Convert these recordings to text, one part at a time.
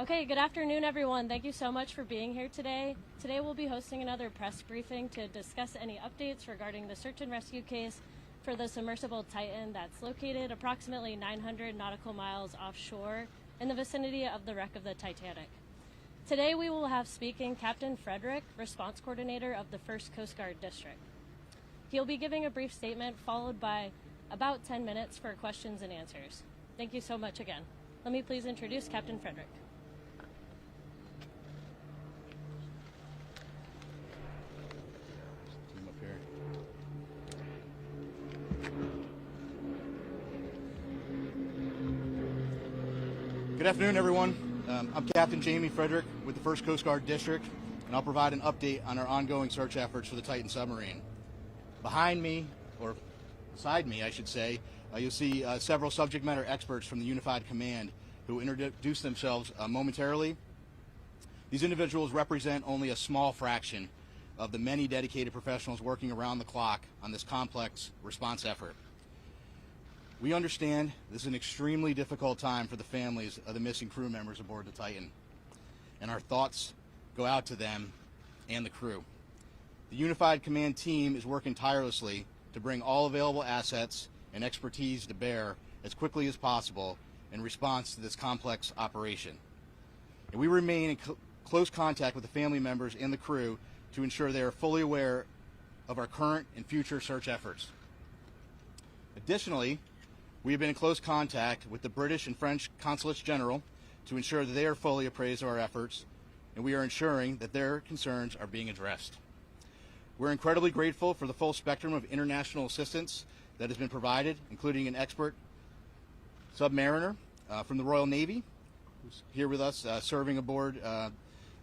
Okay, good afternoon, everyone. Thank you so much for being here today. Today we'll be hosting another press briefing to discuss any updates regarding the search and rescue case for the submersible Titan that's located approximately 900 nautical miles offshore in the vicinity of the wreck of the Titanic. Today we will have speaking Captain Frederick, response coordinator of the 1st Coast Guard District. He'll be giving a brief statement followed by about 10 minutes for questions and answers. Thank you so much again. Let me please introduce Captain Frederick. Good afternoon, everyone. I'm Captain Jamie Frederick with the 1st Coast Guard District, and I'll provide an update on our ongoing search efforts for the Titan submarine. Behind me, or beside me, I should say, you'll see several subject matter experts from the Unified Command who introduce themselves momentarily. These individuals represent only a small fraction of the many dedicated professionals working around the clock on this complex response effort. We understand this is an extremely difficult time for the families of the missing crew members aboard the Titan, and our thoughts go out to them and the crew. The Unified Command team is working tirelessly to bring all available assets and expertise to bear as quickly as possible in response to this complex operation. And we remain in close contact with the family members and the crew to ensure they are fully aware of our current and future search efforts. Additionally, we have been in close contact with the British and French Consulates General to ensure that they are fully appraised of our efforts, and we are ensuring that their concerns are being addressed. We're incredibly grateful for the full spectrum of international assistance that has been provided, including an expert submariner from the Royal Navy, who's here with us serving aboard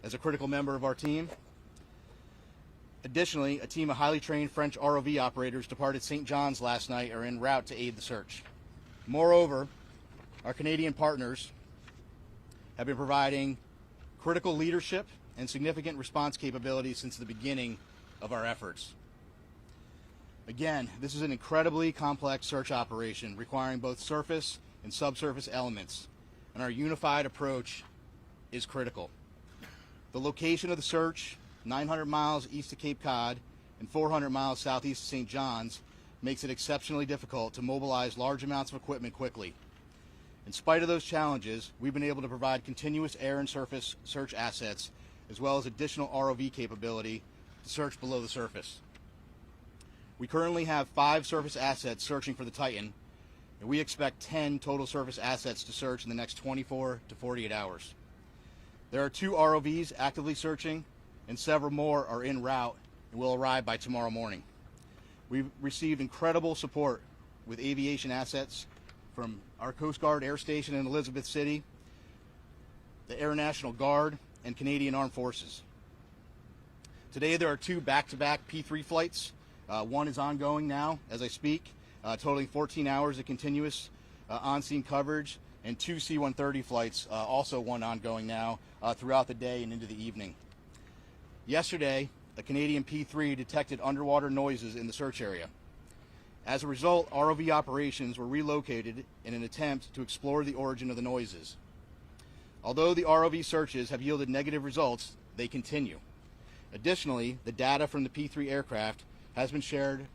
as a critical member of our team. Additionally, a team of highly trained French ROV operators departed St. John's last night are en route to aid the search. Moreover, our Canadian partners have been providing critical leadership and significant response capabilities since the beginning of our efforts. Again, this is an incredibly complex search operation requiring both surface and subsurface elements, and our unified approach is critical. The location of the search, 900 miles east of Cape Cod and 400 miles southeast of St. John's, makes it exceptionally difficult to mobilize large amounts of equipment quickly. In spite of those challenges, we've been able to provide continuous air and surface search assets, as well as additional ROV capability to search below the surface. We currently have 5 surface assets searching for the Titan, and we expect 10 total surface assets to search in the next 24 to 48 hours. There are 2 ROVs actively searching, and several more are en route and will arrive by tomorrow morning. We've received incredible support with aviation assets from our Coast Guard Air Station in Elizabeth City, the Air National Guard, and Canadian Armed Forces. Today there are 2 back-to-back P3 flights. One is ongoing now as I speak, totaling 14 hours of continuous on-scene coverage, and 2 C-130 flights, also one ongoing now, throughout the day and into the evening. Yesterday, a Canadian P3 detected underwater noises in the search area. As a result, ROV operations were relocated in an attempt to explore the origin of the noises. Although the ROV searches have yielded negative results, they continue. Additionally, the data from the P3 aircraft has been shared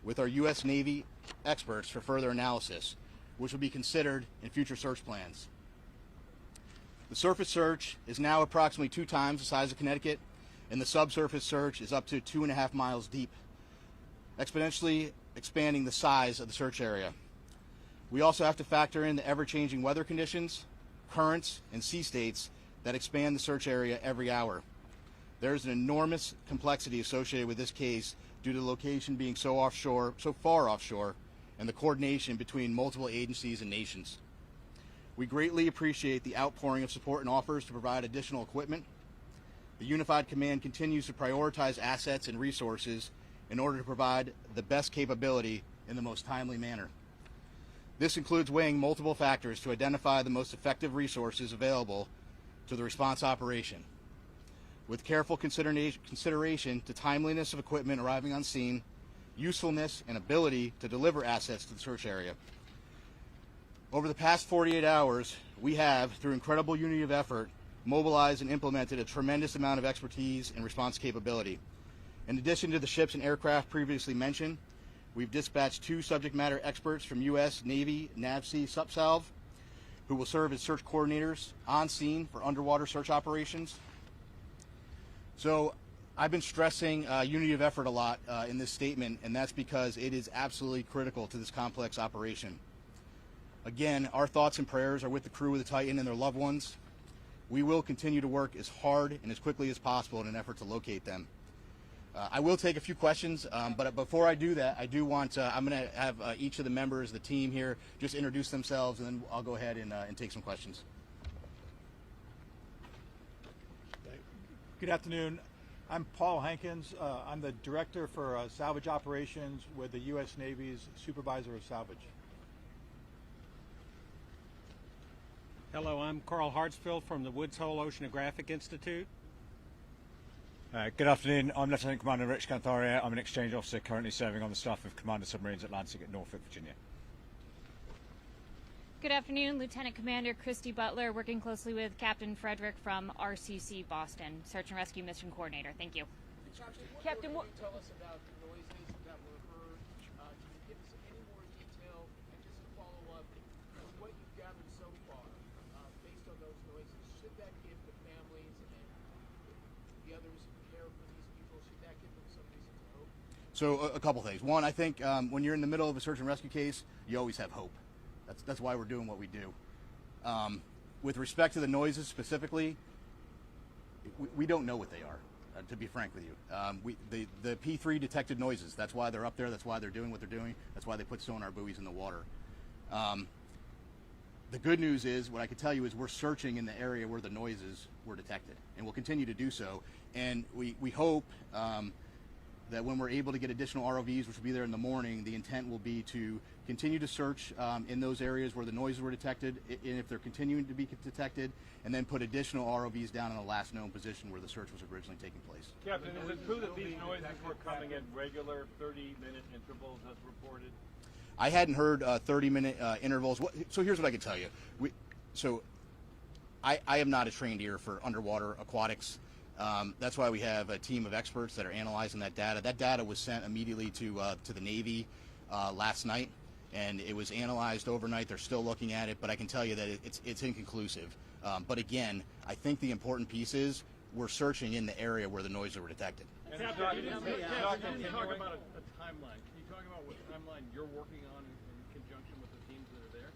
with our U.S. Navy experts for further analysis, which will be considered in future search plans. The surface search is now approximately 2 times the size of Connecticut, and the subsurface search is up to 2.5 miles deep, exponentially expanding the size of the search area. We also have to factor in the ever-changing weather conditions, currents, and sea states that expand the search area every hour. There is an enormous complexity associated with this case due to the location being so far offshore, and the coordination between multiple agencies and nations. We greatly appreciate the outpouring of support and offers to provide additional equipment. The Unified Command continues to prioritize assets and resources in order to provide the best capability in the most timely manner. This includes weighing multiple factors to identify the most effective resources available to the response operation. With careful consideration to timeliness of equipment arriving on scene, usefulness and ability to deliver assets to the search area. Over the past 48 hours, we have, through incredible unity of effort, mobilized and implemented a tremendous amount of expertise and response capability. In addition to the ships and aircraft previously mentioned, we've dispatched 2 subject matter experts from U.S. Navy NAVSEA SUPSALV, who will serve as search coordinators on scene for underwater search operations. So I've been stressing unity of effort a lot in this statement, and that's because it is absolutely critical to this complex operation. Again, our thoughts and prayers are with the crew of the Titan and their loved ones. We will continue to work as hard and as quickly as possible in an effort to locate them. I will take a few questions, but before I do that, I do want I'm going to have each of the members of the team here just introduce themselves, and then I'll go ahead and take some questions. Good afternoon. I'm Paul Hankins. I'm the Director for Salvage Operations with the U.S. Navy's Supervisor of Salvage. Hello, I'm Carl Hartsfield from the Woods Hole Oceanographic Institute. Good afternoon. I'm Lieutenant Commander Rich Cantharia. I'm an exchange officer currently serving on the staff of Commander Submarines Atlantic at Norfolk, Virginia. Good afternoon, Lieutenant Commander Christy Butler, working closely with Captain Frederick from RCC Boston, Search and Rescue Mission Coordinator. Thank you. Captain, what can you tell us about the noises that were heard? Can you give us any more detail? And just to follow up, what you've gathered so far, based on those noises, should that give the families and the others who care for these people, should that give them some reason to hope? So a couple things. One, I think when you're in the middle of a search and rescue case, you always have hope. That's why we're doing what we do. With respect to the noises specifically, we don't know what they are, to be frank with you. The P3 detected noises. That's why they're up there. That's why they're doing what they're doing. That's why they put sonar buoys in the water. The good news is, what I can tell you is we're searching in the area where the noises were detected, and we'll continue to do so. And we hope that when we're able to get additional ROVs, which will be there in the morning, the intent will be to continue to search in those areas where the noises were detected, and if they're continuing to be detected, and then put additional ROVs down in the last known position where the search was originally taking place. Captain, is it true that these noises were coming at regular 30-minute intervals as reported? I hadn't heard 30-minute intervals. So here's what I can tell you. I am not a trained ear for underwater aquatics. That's why we have a team of experts that are analyzing that data. That data was sent immediately to the Navy last night, and it was analyzed overnight. They're still looking at it, but I can tell you that it's inconclusive. But again, I think the important piece is we're searching in the area where the noises were detected. Captain, can you talk about a timeline? Can you talk about what timeline you're working on in conjunction with the teams that are there?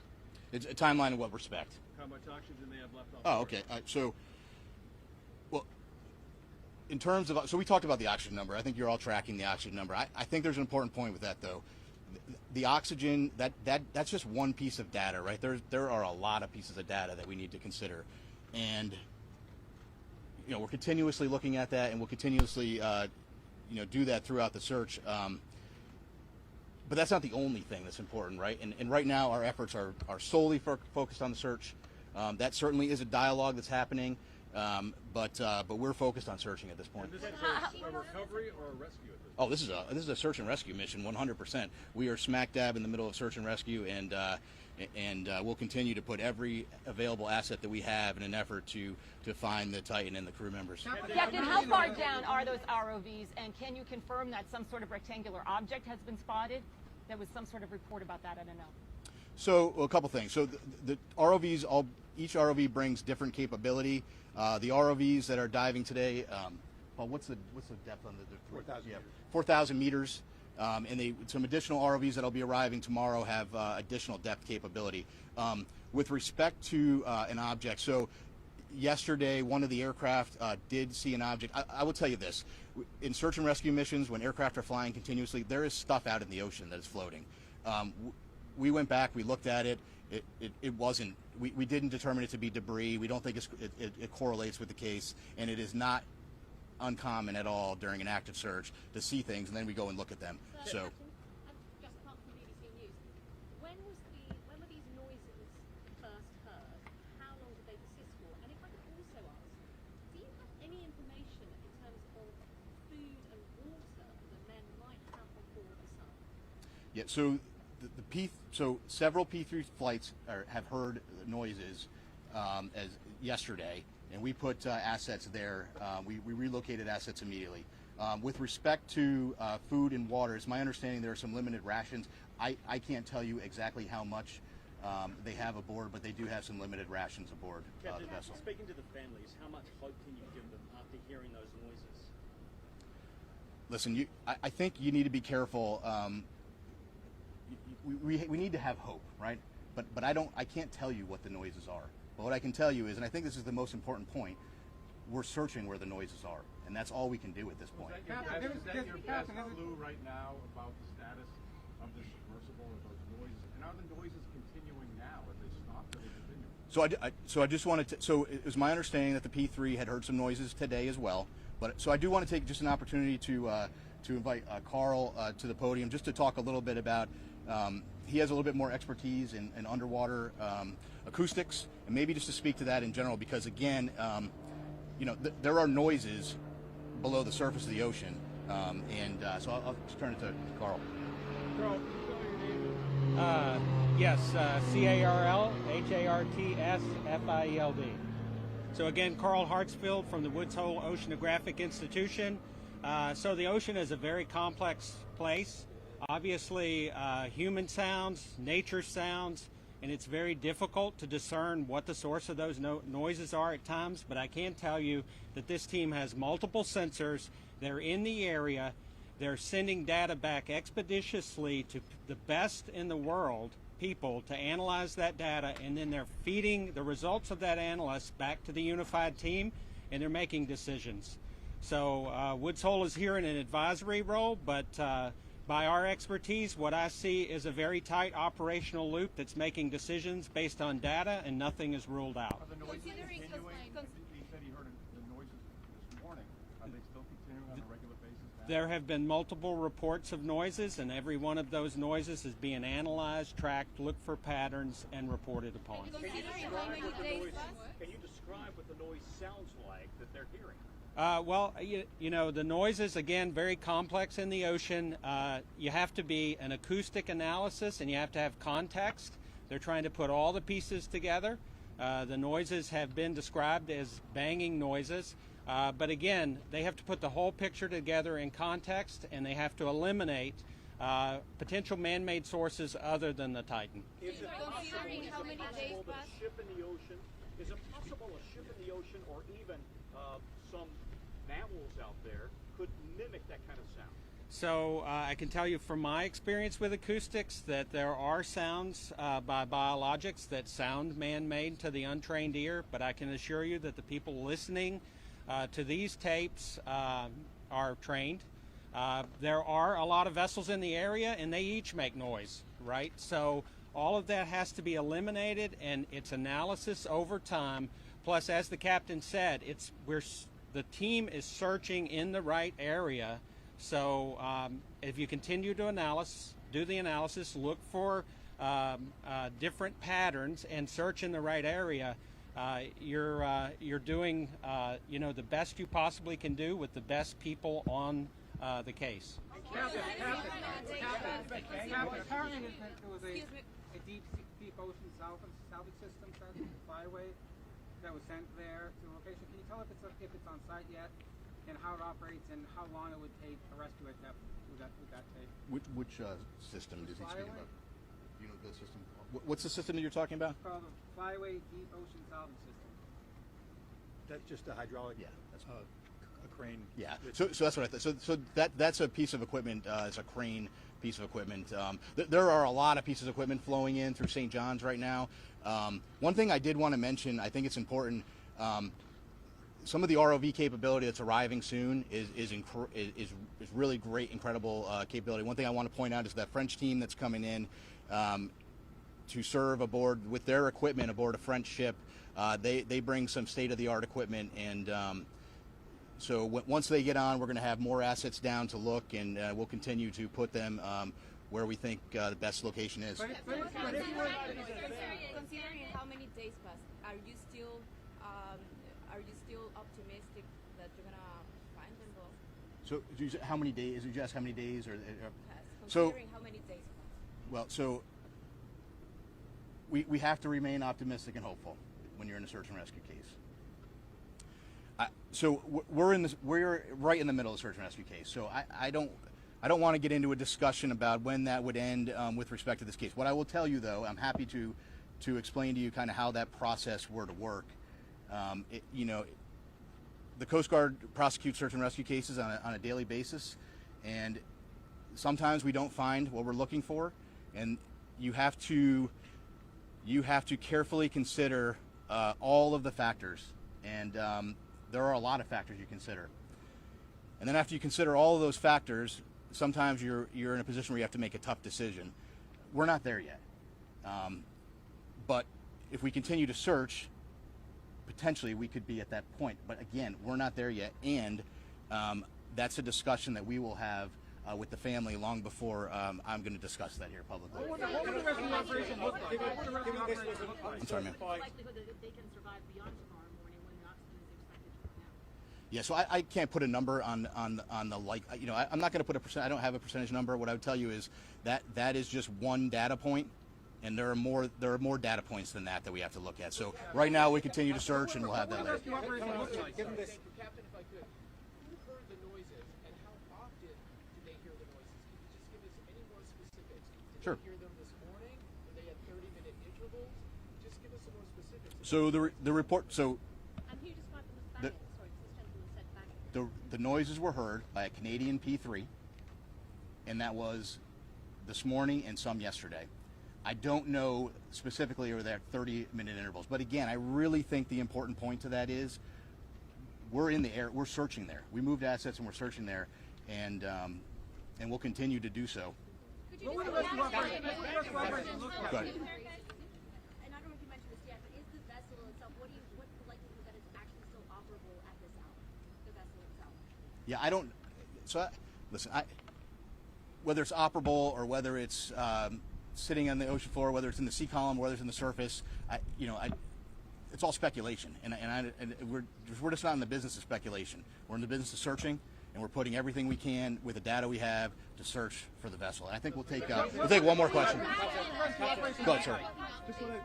It's a timeline in what respect? How much oxygen they have left off? Oh, okay. In terms of, so we talked about the oxygen number. I think you're all tracking the oxygen number. I think there's an important point with that, though. The oxygen, that's just one piece of data, right? There are a lot of pieces of data that we need to consider, and we're continuously looking at that, and we'll continuously do that throughout the search. But that's not the only thing that's important, right? And right now our efforts are solely focused on the search. That certainly is a dialogue that's happening. But we're focused on searching at this point. And this is a recovery or a rescue at this point? Oh, this is a search and rescue mission, 100%. We are smack dab in the middle of search and rescue, and we'll continue to put every available asset that we have in an effort to find the Titan and the crew members. Captain, how far down are those ROVs, and can you confirm that some sort of rectangular object has been spotted? There was some sort of report about that. I don't know. So a couple things. So the ROVs, each ROV brings different capability. The ROVs that are diving today, Paul, what's the depth on the 4,000 meters. 4,000 meters. And some additional ROVs that'll be arriving tomorrow have additional depth capability. With respect to an object, so yesterday one of the aircraft did see an object. I will tell you this: in search and rescue missions, when aircraft are flying continuously, there is stuff out in the ocean that is floating. We went back, we looked at it. It wasn't. We didn't determine it to be debris. We don't think it correlates with the case, and it is not uncommon at all during an active search to see things, and then we go and look at them. So. Just apart from BBC News, when were these noises first heard? How long did they persist for? And if I could also ask, do you have any information in terms of food and water that men might have on board the Sun? Yeah. So So several P3 flights have heard noises as yesterday, and we put assets there. We relocated assets immediately. With respect to food and water, it's my understanding there are some limited rations. I can't tell you exactly how much they have aboard, but they do have some limited rations aboard the vessel. Speaking to the families, how much hope can you give them after hearing those noises? Listen, I think you need to be careful. We need to have hope, right? But I can't tell you what the noises are. But what I can tell you is, and I think this is the most important point, we're searching where the noises are, and that's all we can do at this point. Is that your best clue right now about the status of this submersible or those noises? And are the noises continuing now? Have they stopped or they continue? So I just wanted to. So it was my understanding that the P3 had heard some noises today as well. But so I do want to take just an opportunity to invite Carl to the podium just to talk a little bit about. He has a little bit more expertise in underwater acoustics, and maybe just to speak to that in general, because again, there are noises below the surface of the ocean, so I'll just turn it to Carl. Carl, can you spell your name? Yes, Carl Hartsfield. So again, Carl Hartsfield from the Woods Hole Oceanographic Institution. So the ocean is a very complex place. Obviously, human sounds, nature sounds, and it's very difficult to discern what the source of those noises are at times. But I can tell you that this team has multiple sensors. They're in the area. They're sending data back expeditiously to the best in the world people to analyze that data, and then they're feeding the results of that analysis back to the unified team, and they're making decisions. So Woods Hole is here in an advisory role, but by our expertise, what I see is a very tight operational loop that's making decisions based on data, and nothing is ruled out. Are the noises continuing? He said he heard the noises this morning. Are they still continuing on a regular basis now? There have been multiple reports of noises, and every one of those noises is being analyzed, tracked, looked for patterns, and reported upon. Can you describe what the noise sounds like that they're hearing? The noises, again, very complex in the ocean. You have to be an acoustic analysis, and you have to have context. They're trying to put all the pieces together. The noises have been described as banging noises. But again, they have to put the whole picture together in context, and they have to eliminate potential man-made sources other than the Titan. Is it possible how many days a ship in the ocean? Is it possible a ship in the ocean, or even some mammals out there, could mimic that kind of sound? So I can tell you from my experience with acoustics that there are sounds by biologics that sound man-made to the untrained ear, but I can assure you that the people listening to these tapes are trained. There are a lot of vessels in the area, and they each make noise, right? So all of that has to be eliminated, and it's analysis over time. Plus, as the captain said, the team is searching in the right area. So if you continue to do the analysis, look for different patterns, and search in the right area, you're doing the best you possibly can do with the best people on the case. Apparently there was a deep ocean salvage system flyway that was sent there to the location. Can you tell if it's on site yet, and how it operates, and how long it would take to rescue it with that tape? Which system is he speaking about? Do you know the system? What's the system that you're talking about? It's called the Flyway Deep Ocean Salvage System. That's just a hydraulic. Yeah, that's a crane. Yeah. So that's what I thought. So that's a piece of equipment. It's a crane piece of equipment. There are a lot of pieces of equipment flowing in through St. John's right now. One thing I did want to mention, I think it's important. Some of the ROV capability that's arriving soon is really great, incredible capability. One thing I want to point out is that French team that's coming in to serve aboard with their equipment aboard a French ship. They bring some state-of-the-art equipment, and so once they get on, we're going to have more assets down to look, and we'll continue to put them where we think the best location is. Considering how many days passed, are you still optimistic that you're gonna find them both? So how many days? Did you ask how many days? Or Considering how many days passed? Well, so we have to remain optimistic and hopeful when you're in a search and rescue case. We're right in the middle of the search and rescue case. So I don't want to get into a discussion about when that would end with respect to this case. What I will tell you, though, I'm happy to explain to you kind of how that process were to work. The Coast Guard prosecutes search and rescue cases on a daily basis, and sometimes we don't find what we're looking for, and you have to carefully consider all of the factors, and there are a lot of factors you consider. And then after you consider all of those factors, sometimes you're in a position where you have to make a tough decision. We're not there yet, but if we continue to search, potentially we could be at that point. But again, we're not there yet, and that's a discussion that we will have with the family long before I'm going to discuss that here publicly. What would the rescue operation look like? I'm sorry, ma'am. The likelihood that they can survive beyond tomorrow morning when the oxygen is expected to run out. Yeah, so I can't put a number on the I'm not going to put a percent. I don't have a percentage number. What I would tell you is that is just one data point, and there are more data points than that we have to look at. So right now we continue to search, and we'll have that later. Captain, if I could, who heard the noises, and how often do they hear the noises? Can you just give us any more specifics? Did Sure. they hear them this morning? Were they at 30-minute intervals? Just give us some more specifics. So the report. So I'm here just want them to back it. Sorry, this gentleman said back it. the noises were heard by a Canadian P3, and that was this morning and some yesterday. I don't know specifically over there 30-minute intervals, but again, I really think the important point to that is we're in the air, we're searching there. We moved assets and we're searching there, and we'll continue to do so. What would the rescue operation look like? Go ahead. And I don't know if you mentioned this yet, but is the vessel itself, what's the likelihood that it's actually still operable at this hour, the vessel itself? Yeah, I don't. So listen, whether it's operable or whether it's sitting on the ocean floor, whether it's in the sea column, whether it's in the surface, it's all speculation, and we're just not in the business of speculation. We're in the business of searching, and we're putting everything we can with the data we have to search for the vessel. And I think we'll take one more question. Go ahead, sir. Just want to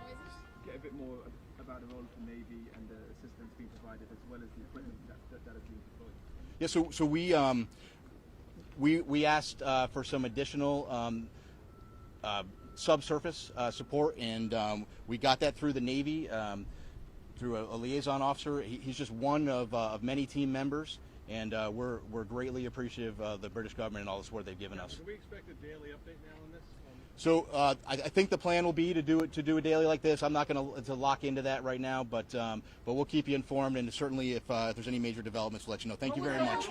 get a bit more about the role of the Navy and the assistance being provided, as well as the equipment that is being deployed. Yeah, so we asked for some additional subsurface support, and we got that through the Navy, through a liaison officer. He's just one of many team members, and we're greatly appreciative of the British government and all the support they've given us. Can we expect a daily update now on this? So I think the plan will be to do a daily like this. I'm not going to lock into that right now, but we'll keep you informed, and certainly if there's any major developments, we'll let you know. Thank you very much.